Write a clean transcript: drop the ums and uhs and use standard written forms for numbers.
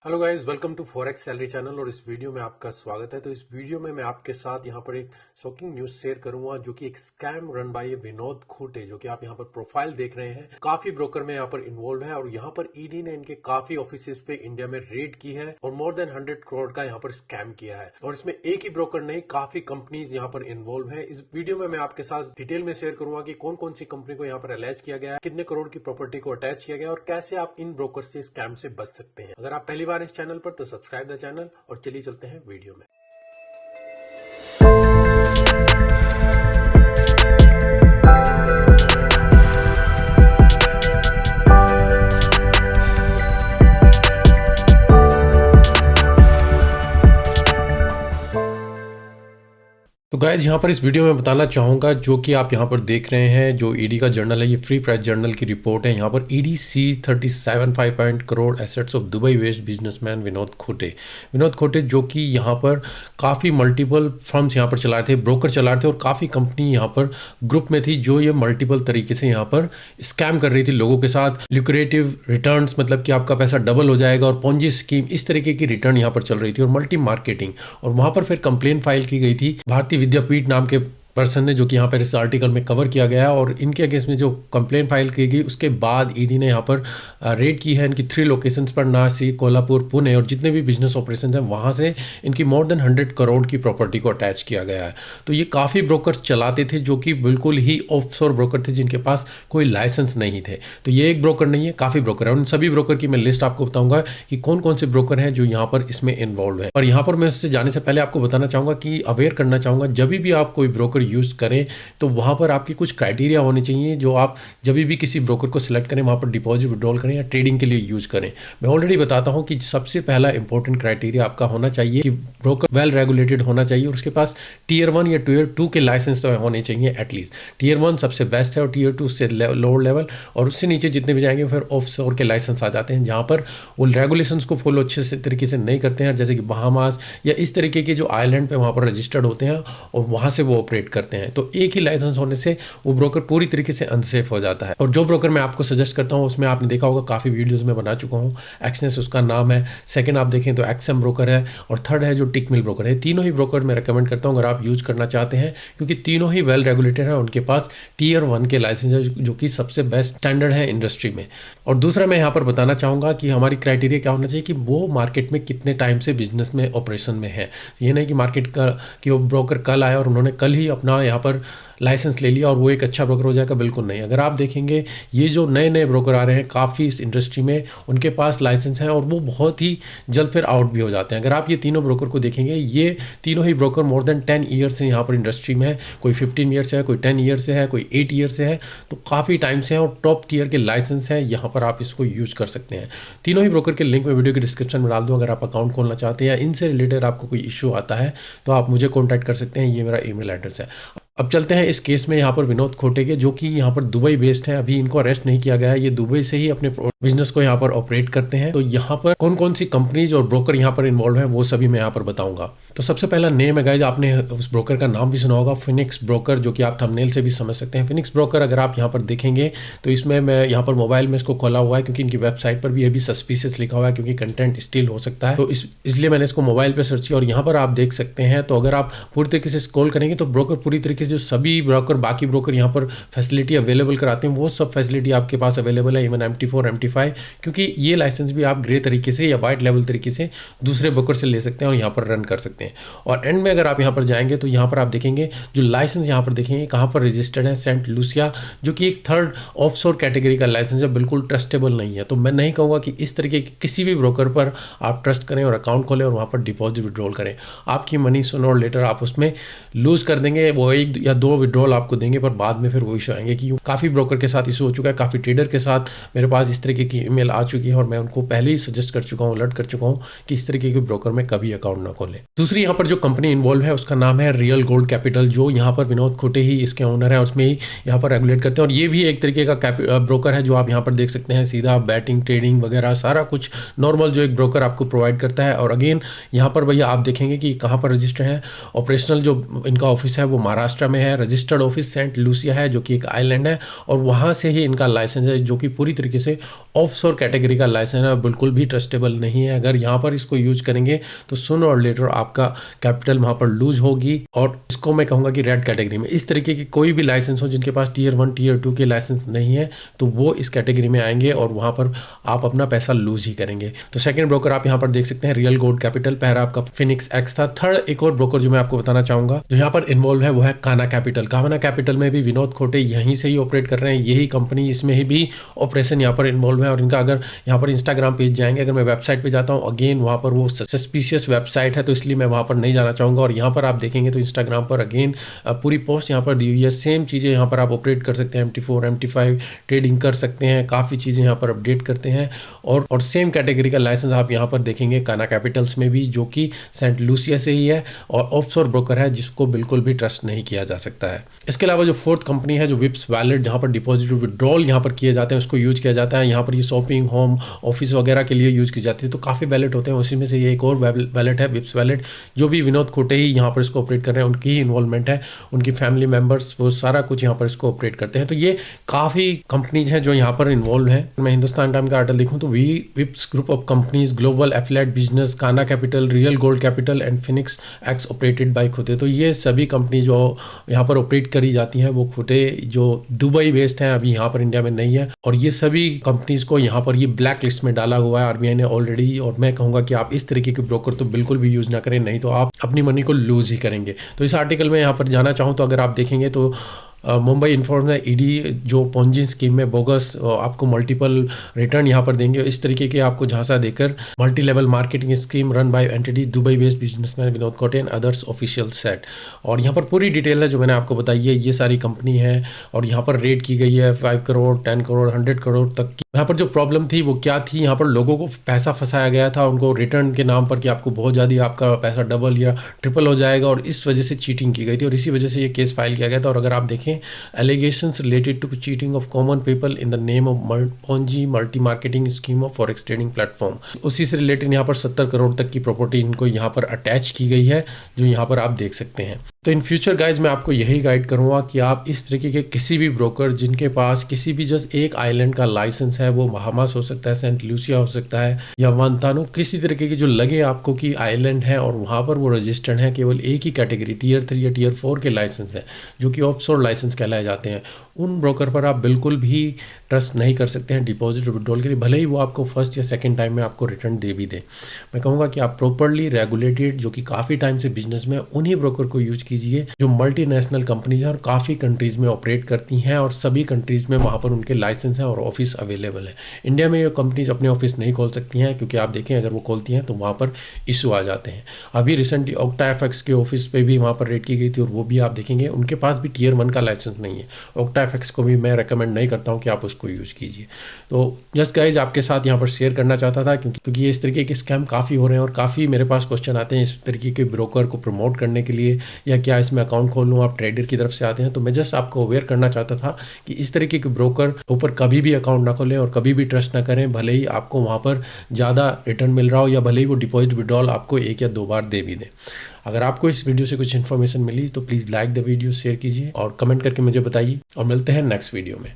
Hello guys, welcome to forex salary channel. और इस video में आपका स्वागत है। तो इस वीडियो में मैं आपके साथ यहाँ पर एक शॉकिंग न्यूज शेयर करूंगा, जो कि एक scam run by Vinod Khote, जो कि आप यहाँ पर प्रोफाइल देख रहे हैं। काफी ब्रोकर में यहाँ पर इन्वॉल्व है और यहाँ पर ईडी ने इनके काफी ऑफिस पे इंडिया में रेड की है और मोर देन 100 करोड़ का यहाँ पर स्कैम किया है। और इसमें एक ही ब्रोकर नहीं, काफी कंपनीज यहाँ पर इन्वॉल्व है। इस वीडियो में मैं आपके साथ डिटेल में शेयर करूंगा कि कौन कौन सी कंपनी को यहाँ पर अटैच किया गया है, कितने करोड़ की प्रॉपर्टी को अटैच किया गया और कैसे आप इन ब्रोकर से स्कैम से बच सकते हैं। अगर आप पहली बार इस चैनल पर तो सब्सक्राइब द चैनल और चलिए चलते हैं वीडियो में। तो गाइज यहाँ पर इस वीडियो में बताना चाहूँगा, जो कि आप यहाँ पर देख रहे हैं, जो ईडी का जर्नल है, ये फ्री प्रेस जर्नल की रिपोर्ट है। यहाँ पर ED seize 37.5 crore assets of Dubai based businessman Vinod Khote, जो कि यहाँ पर काफ़ी मल्टीपल फर्म्स यहाँ पर चला रहे थे, ब्रोकर चला रहे थे और काफ़ी कंपनी यहाँ पर ग्रुप में थी, जो ये मल्टीपल तरीके से यहाँ पर स्कैम कर रही थी लोगों के साथ। ल्यूक्रेटिव रिटर्न्स, मतलब कि आपका पैसा डबल हो जाएगा, और पोंजी स्कीम, इस तरीके की रिटर्न यहाँ पर चल रही थी, और मल्टी मार्केटिंग। और वहाँ पर फिर कंप्लेन फाइल की गई थी भारतीय विद्यापीठ नाम के पर्सन ने, जो कि यहाँ पर इस आर्टिकल में कवर किया गया है। और इनके अगेंस्ट में जो कंप्लेन फाइल की गई, उसके बाद ईडी ने यहाँ पर रेड की है इनकी 3 लोकेशंस पर, नासिक, कोल्हापुर, पुणे, और जितने भी बिजनेस ऑपरेशन हैं वहाँ से इनकी मोर देन 100 करोड़ की प्रॉपर्टी को अटैच किया गया है। तो ये काफ़ी ब्रोकर्स चलाते थे, जो कि बिल्कुल ही ऑफशोर ब्रोकर थे, जिनके पास कोई लाइसेंस नहीं थे। तो ये एक ब्रोकर नहीं है, काफ़ी ब्रोकर है। उन सभी ब्रोकर की मैं लिस्ट आपको बताऊंगा कि कौन कौन से ब्रोकर हैं जो यहाँ पर इसमें इन्वॉल्व है। और यहाँ पर मैं इससे जाने से पहले आपको बताना चाहूँगा कि अवेयर करना चाहूँगा, जब भी आप कोई ब्रोकर यूज़ करें तो वहाँ पर आपकी कुछ क्राइटेरिया होने चाहिए, जो आप जब भी किसी ब्रोकर को सिलेक्ट करें, वहाँ पर डिपॉजिट विड्रॉल करें या ट्रेडिंग के लिए यूज़ करें। मैं ऑलरेडी बताता हूँ कि सबसे पहला इंपॉर्टेंट क्राइटेरिया आपका होना चाहिए कि ब्रोकर वेल रेगुलेटेड होना चाहिए और उसके पास टीयर 1 या टीयर 2 के लाइसेंस तो होने चाहिए एटलीस्ट। टीयर 1 सबसे बेस्ट है और टीयर 2 से लोअर लेवल, और उससे नीचे जितने भी जाएंगे फिर ऑफशोर के लाइसेंस आ जाते हैं, जहाँ पर वो रेगुलेशंस को फॉलो अच्छे से तरीके से नहीं करते हैं, जैसे कि बहामास या इस तरीके के जो आइलैंड पे वहाँ पर रजिस्टर्ड होते हैं और वहाँ से वो ऑपरेट करते हैं। तो एक ही लाइसेंस होने से वो ब्रोकर पूरी तरीके से अनसेफ हो जाता है। और जो ब्रोकर मैं आपको सजेस्ट करता हूँ, उसमें आपने देखा होगा, काफ़ी वीडियोस में बना चुका हूँ। एक्सनेस उसका नाम है, सेकंड आप देखें तो एक्सएम ब्रोकर है, और थर्ड है जो टिकमिल ब्रोकर है। तीनों ही ब्रोकर मैं रिकमेंड करता हूँ अगर आप यूज करना चाहते हैं, क्योंकि तीनों ही वेल रेगुलेटेड है, उनके पास टीयर 1 के लाइसेंस है, जो कि सबसे बेस्ट स्टैंडर्ड है इंडस्ट्री में। और दूसरा मैं यहाँ पर बताना चाहूँगा कि हमारी क्राइटेरिया क्या होना चाहिए कि वो मार्केट में कितने टाइम से बिजनेस में ऑपरेशन में है। ये नहीं कि मार्केट का कि वो ब्रोकर कल आया और उन्होंने कल ही अपना यहाँ पर लाइसेंस ले लिया और वो एक अच्छा ब्रोकर हो जाएगा, बिल्कुल नहीं। अगर आप देखेंगे ये जो नए नए ब्रोकर आ रहे हैं काफ़ी इस इंडस्ट्री में, उनके पास लाइसेंस हैं और वो बहुत ही जल्द फिर आउट भी हो जाते हैं। अगर आप ये तीनों ब्रोकर को देखेंगे, ये तीनों ही ब्रोकर मोर देन 10 ईयर से यहाँ पर इंडस्ट्री में है। कोई 15 ईयर से है, कोई 10 ईयर से है, कोई 8 ईयर से है, तो काफ़ी टाइम से है और टॉप टीयर के लाइसेंस हैं। यहाँ पर आप इसको यूज़ कर सकते हैं। तीनों ही ब्रोकर के लिंक मैं वीडियो के डिस्क्रिप्शन में डाल दूँ। अगर आप अकाउंट खोलना चाहते हैं या इनसे रिलेटेड आपको कोई इशू आता है तो आप मुझे कॉन्टैक्ट कर सकते हैं, ये मेरा ईमेल एड्रेस है। अब चलते हैं इस केस में यहाँ पर विनोद खोटे के, जो कि यहाँ पर दुबई बेस्ड है। अभी इनको अरेस्ट नहीं किया गया है, ये दुबई से ही अपने बिजनेस को यहाँ पर ऑपरेट करते हैं। तो यहाँ पर कौन कौन सी कंपनीज और ब्रोकर यहाँ पर इन्वॉल्व हैं वो सभी मैं यहाँ पर बताऊंगा। तो सबसे पहला नेम है गाइज, आपने उस ब्रोकर का नाम भी सुना होगा, फिनिक्स ब्रोकर, जो कि आप थंबनेल से भी समझ सकते हैं। फिनिक्स ब्रोकर अगर आप यहाँ पर देखेंगे तो इसमें मैं यहाँ पर मोबाइल में इसको खोला हुआ है, क्योंकि इनकी वेबसाइट पर भी ये भी सस्पिशियस लिखा हुआ है, क्योंकि कंटेंट स्टिल हो सकता है, तो इसलिए मैंने इसको मोबाइल पर सर्च किया। और यहाँ पर आप देख सकते हैं, तो अगर आप पूरी तरीके से स्क्रॉल करेंगे तो ब्रोकर पूरी तरीके से जो सभी ब्रोकर बाकी ब्रोकर यहाँ पर फैसिलिटी अवेलेबल कराते हैं, वो सब फैसिलिटी आपके पास अवेलेबल है, इवन MT4 MT5, क्योंकि ये लाइसेंस भी आप ग्रे तरीके से या वाइट लेवल तरीके से दूसरे ब्रोकर से ले सकते हैं और यहाँ पर रन कर सकते हैं। और एंड में अगर आप यहाँ पर जाएंगे तो यहाँ पर आप देखेंगे जो लाइसेंस यहाँ पर देखेंगे कहाँ पर रजिस्टर्ड है, सेंट लूसिया, जो कि एक थर्ड ऑफशोर कैटेगरी का लाइसेंस है, बिल्कुल ट्रस्टेबल नहीं है। तो मैं नहीं कहूँगा कि इस तरीके के किसी भी ब्रोकर पर आप ट्रस्ट करें और अकाउंट खोलें और वहाँ पर डिपॉजिट विड्रॉल करें। आपकी मनी सुनो और लेटर आप उसमें लूज कर देंगे, वो 1 या 2 विड्रॉल आपको देंगे, पर बाद में फिर वो इशू आएंगे। कि काफ़ी ब्रोकर के साथ इशू हो चुका है, काफ़ी ट्रेडर के साथ मेरे पास इस तरीके की ईमेल आ चुकी है और मैं उनको पहले ही सजेस्ट कर चुका हूँ, अलर्ट कर चुका हूँ कि इस तरीके के ब्रोकर में कभी अकाउंट ना खोलें। दूसरी दूसरी यहाँ पर जो कंपनी इन्वॉल्व है उसका नाम है रियल गोल्ड कैपिटल, जो यहाँ पर विनोद खोटे ही इसके ओनर हैं, उसमें ही यहाँ पर रेगुलेट करते हैं। और ये भी एक तरीके का ब्रोकर है जो आप यहाँ पर देख सकते हैं, सीधा बैटिंग ट्रेडिंग वगैरह सारा कुछ नॉर्मल जो एक ब्रोकर आपको प्रोवाइड करता है। और अगेन यहाँ पर भैया आप देखेंगे कि कहाँ पर रजिस्टर है। ऑपरेशनल जो इनका ऑफिस है वो महाराष्ट्र में है, रजिस्टर्ड ऑफिस सेंट लूसिया है जो कि एक आइलैंड है, और वहाँ से ही इनका लाइसेंस है जो कि पूरी तरीके से ऑफशोर कैटेगरी का लाइसेंस है, बिल्कुल भी ट्रस्टेबल नहीं है। अगर यहाँ पर इसको यूज करेंगे तो सुन और लेटर आपका कैपिटल वहाँ पर लूज होगी, और इसको मैं कहूँगा कि रेड कैटेगरी में इस तरीके की कोई भी लाइसेंस हो जिनके पास टियर 1 टियर 2 के लाइसेंस नहीं है तो वो इस कैटेगरी में आएंगे और वहाँ पर आप अपना पैसा लूज ही करेंगे। तो सेकंड ब्रोकर आप यहाँ पर देख सकते हैं रियल गोल्ड कैपिटल, पहला आपका फिनिक्स एक्स था। थर्ड एक और ब्रोकर जो मैं आपको बताना चाहूँगा जो यहाँ पर इन्वॉल्व है वो है काना कैपिटल। काना कैपिटल में भी विनोद खोटे यहीं से ही ऑपरेट कर रहे हैं, यही कंपनी, इसमें ही भी ऑपरेशन यहाँ पर इन्वॉल्व है। और इनका अगर यहाँ पर इंस्टाग्राम पेज जाएंगे, अगर मैं वेबसाइट पे जाता हूँ, अगेन वहाँ पर वो सस्पिशियस वेबसाइट है तो इसलिए मैं वहाँ पर नहीं जाना चाहूँगा। और यहाँ पर आप देखेंगे तो इंस्टाग्राम पर अगेन पूरी पोस्ट यहाँ पर दी हुई है, सेम चीज़ें यहाँ पर आप ऑपरेट कर सकते हैं, MT4 MT5 ट्रेडिंग कर सकते हैं, काफ़ी चीज़ें यहाँ पर अपडेट करते हैं। और सेम कैटेगरी का लाइसेंस आप यहाँ पर देखेंगे काना कैपिटल्स में भी, जो कि सेंट लूसिया से ही है और ऑफशोर ब्रोकर है जिसको बिल्कुल भी ट्रस्ट नहीं किया जा सकता है। इसके अलावा जो फोर्थ कंपनी है जो विप्स वैलेट, जहाँ पर डिपॉजिट विड्रॉल यहाँ पर किए जाते हैं उसको यूज किया जाता है। यहाँ पर ये शॉपिंग, होम, ऑफिस वगैरह के लिए यूज की जाती है। तो काफ़ी वैलेट होते हैं, उसी में से ये एक और वैलेट है विप्स वैलेट, जो भी विनोद खोटे ही यहाँ पर इसको ऑपरेट कर रहे हैं, उनकी ही इन्वॉल्वमेंट है, उनकी फैमिली मेंबर्स वो सारा कुछ यहाँ पर इसको ऑपरेट करते हैं। तो ये काफ़ी कंपनीज हैं जो यहाँ पर इन्वॉल्व हैं। मैं हिंदुस्तान टाइम का आर्टिकल देखूँ तो विप्स group of companies, global affiliate business, Kana capital, real gold capital and Phoenix X operated by Khote. तो ये सभी कंपनी जो यहाँ पर ऑपरेट करी जाती हैं वो खोटे जो दुबई बेस्ड हैं, अभी यहाँ पर इंडिया में नहीं है। और ये सभी कंपनीज को यहाँ पर ये ब्लैक लिस्ट में डाला हुआ है आरबीआई ने ऑलरेडी। और मैं कहूँगा कि आप इस तरीके के ब्रोकर तो बिल्कुल भी यूज ना करें, नहीं तो आप अपनी मनी को लूज ही करेंगे। तो इस आर्टिकल में यहाँ पर जाना चाहूँ तो अगर आप देखेंगे तो मुंबई इन्फॉर्म है ईडी जो पोंजी स्कीम में बोगस आपको मल्टीपल रिटर्न यहाँ पर देंगे, इस तरीके के आपको झांसा देकर multi level marketing scheme run by entity Dubai based businessman Vinod खोटे एंड अदर्स ऑफिशियल सेट। और यहाँ पर पूरी डिटेल है जो मैंने आपको बताई है, ये सारी कंपनी है और यहाँ पर रेट की गई है 5 करोड़ 10 करोड़ 100 करोड़ तक की। यहाँ पर जो प्रॉब्लम थी वो क्या थी, यहाँ पर लोगों को पैसा फंसाया गया था उनको रिटर्न के नाम पर कि आपको बहुत ज़्यादा आपका पैसा डबल या ट्रिपल हो जाएगा, और इस वजह से चीटिंग की गई थी और इसी वजह से ये केस फाइल किया गया था। और अगर आप देखें allegations related to cheating of common people in the name of Ponzi multi marketing scheme of forex trading platform, उसी से रिलेटेड यहाँ पर 70 करोड़ तक की प्रॉपर्टी इनको यहाँ पर अटैच की गई है जो यहाँ पर आप देख सकते हैं। तो इन फ्यूचर गाइज मैं आपको यही गाइड करूँगा कि आप इस तरीके के किसी भी ब्रोकर जिनके पास किसी भी जस्ट एक आइलैंड का लाइसेंस है, वो बहामास हो सकता है, सेंट लूसिया हो सकता है या वांतानो, किसी तरीके की जो लगे आपको कि आइलैंड है और वहाँ पर वो रजिस्टर्ड है, केवल एक ही कैटेगरी टियर 3 या टियर 4 के लाइसेंस है जो कि ऑफशोर लाइसेंस कहलाए जाते हैं, उन ब्रोकर पर आप बिल्कुल भी ट्रस्ट नहीं कर सकते हैं डिपॉजिट और विड्रॉल के लिए, भले ही वो आपको फर्स्ट या सेकंड टाइम में आपको रिटर्न दे भी दे। मैं कहूँगा कि आप प्रॉपर्ली रेगुलेटेड जो कि काफ़ी टाइम से बिजनेस में, उन्हीं ब्रोकर को यूज कीजिए जो मल्टीनेशनल कंपनीज हैं और काफ़ी कंट्रीज़ में ऑपरेट करती हैं और सभी कंट्रीज़ में वहाँ पर उनके लाइसेंस हैं और ऑफिस अवेलेबल है। इंडिया में ये कंपनीज अपने ऑफिस नहीं खोल सकती हैं क्योंकि आप देखें अगर वो खोलती हैं तो वहाँ पर इशू आ जाते हैं। अभी रिसेंटली OctaFX के ऑफिस पे भी वहाँ पर रेड की गई थी और वो भी आप देखेंगे उनके पास भी टियर 1 का लाइसेंस नहीं है। OctaFX को भी मैं रेकमेंड नहीं करता हूँ कि आप उसको यूज़ कीजिए। तो जस्ट गाइज आपके साथ यहाँ पर शेयर करना चाहता था क्योंकि ये इस तरीके के स्कैम काफ़ी हो रहे हैं और काफ़ी मेरे पास क्वेश्चन आते हैं इस तरीके के ब्रोकर को प्रमोट करने के लिए, या क्या इसमें अकाउंट खोल लूँ, आप ट्रेडर की तरफ से आते हैं। तो मैं जस्ट आपको अवेयर करना चाहता था कि इस तरीके के ब्रोकर ऊपर कभी भी अकाउंट ना खोलें और कभी भी ट्रस्ट ना करें, भले ही आपको वहाँ पर ज़्यादा रिटर्न मिल रहा हो या भले ही वो डिपॉजिट विड्रॉल आपको 1 या 2 बार दे भी दें। अगर आपको इस वीडियो से कुछ इन्फॉर्मेशन मिली तो please like the video, share कीजिए और कमेंट करके मुझे बताइए, और मिलते हैं नेक्स्ट वीडियो में।